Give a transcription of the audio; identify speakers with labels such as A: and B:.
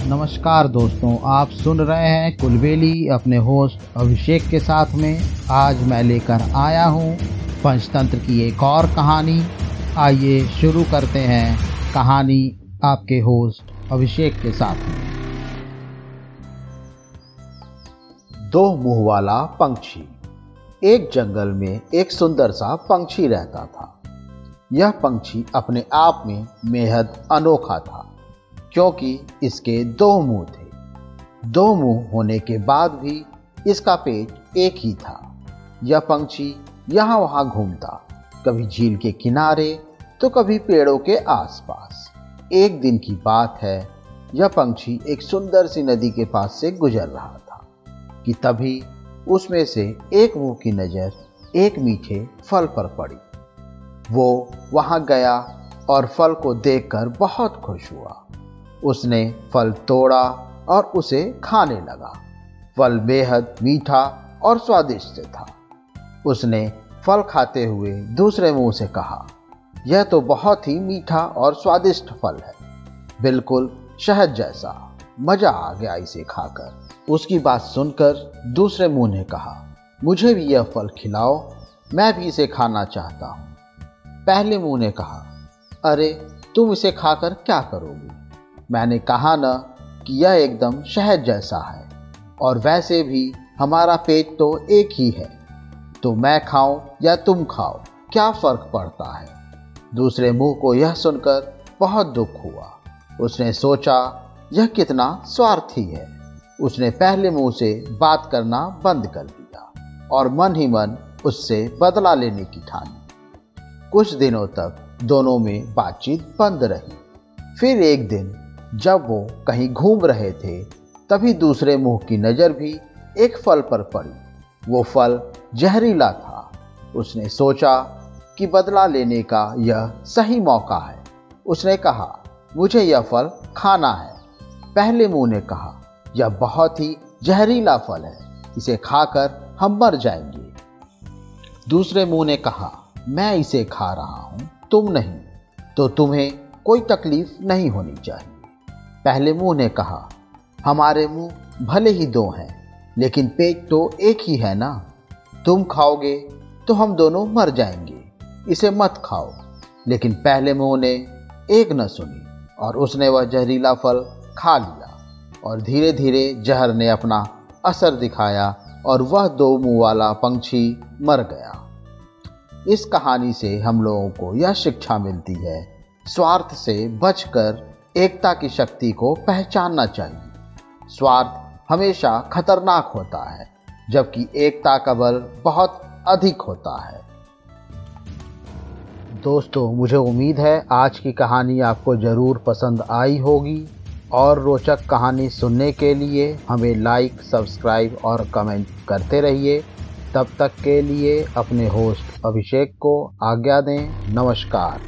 A: नमस्कार दोस्तों, आप सुन रहे हैं कुलबेली अपने होस्ट अभिषेक के साथ में। आज मैं लेकर आया हूं पंचतंत्र की एक और कहानी। आइए शुरू करते हैं कहानी आपके होस्ट अभिषेक के साथ में। दो मुंह वाला पंछी। एक जंगल में एक सुंदर सा पंछी रहता था। यह पंछी अपने आप में बेहद अनोखा था, क्योंकि इसके दो मुंह थे। दो मुंह होने के बाद भी इसका पेट एक ही था। यह पंछी यहाँ वहाँ घूमता, कभी झील के किनारे तो कभी पेड़ों के आसपास। एक दिन की बात है, यह पंछी एक सुंदर सी नदी के पास से गुजर रहा था कि तभी उसमें से एक मुंह की नजर एक मीठे फल पर पड़ी। वो वहां गया और फल को देखकर बहुत खुश हुआ। उसने फल तोड़ा और उसे खाने लगा। फल बेहद मीठा और स्वादिष्ट था। उसने फल खाते हुए दूसरे मुंह से कहा, यह तो बहुत ही मीठा और स्वादिष्ट फल है, बिल्कुल शहद जैसा। मजा आ गया इसे खाकर। उसकी बात सुनकर दूसरे मुंह ने कहा, मुझे भी यह फल खिलाओ, मैं भी इसे खाना चाहता हूँ। पहले मुंह ने कहा, अरे तुम इसे खाकर क्या करोगे? मैंने कहा न कि यह एकदम शहद जैसा है, और वैसे भी हमारा पेट तो एक ही है, तो मैं खाऊं या तुम खाओ, क्या फर्क पड़ता है? दूसरे मुंह को यह सुनकर बहुत दुख हुआ। उसने सोचा, यह कितना स्वार्थी है। उसने पहले मुंह से बात करना बंद कर दिया और मन ही मन उससे बदला लेने की ठानी। कुछ दिनों तक दोनों में बातचीत बंद रही। फिर एक दिन जब वो कहीं घूम रहे थे, तभी दूसरे मुंह की नजर भी एक फल पर पड़ी। वो फल जहरीला था। उसने सोचा कि बदला लेने का यह सही मौका है। उसने कहा, मुझे यह फल खाना है। पहले मुंह ने कहा, यह बहुत ही जहरीला फल है, इसे खाकर हम मर जाएंगे। दूसरे मुंह ने कहा, मैं इसे खा रहा हूं, तुम नहीं, तो तुम्हें कोई तकलीफ नहीं होनी चाहिए। पहले मुंह ने कहा, हमारे मुंह भले ही दो हैं, लेकिन पेट तो एक ही है ना। तुम खाओगे तो हम दोनों मर जाएंगे, इसे मत खाओ। लेकिन पहले मुंह ने एक न सुनी और उसने वह जहरीला फल खा लिया, और धीरे धीरे जहर ने अपना असर दिखाया और वह दो मुंह वाला पंछी मर गया। इस कहानी से हम लोगों को यह शिक्षा मिलती है, स्वार्थ से बचकर एकता की शक्ति को पहचानना चाहिए। स्वार्थ हमेशा खतरनाक होता है, जबकि एकता का बल बहुत अधिक होता है। दोस्तों, मुझे उम्मीद है आज की कहानी आपको ज़रूर पसंद आई होगी, और रोचक कहानी सुनने के लिए हमें लाइक, सब्सक्राइब और कमेंट करते रहिए। तब तक के लिए अपने होस्ट अभिषेक को आज्ञा दें। नमस्कार।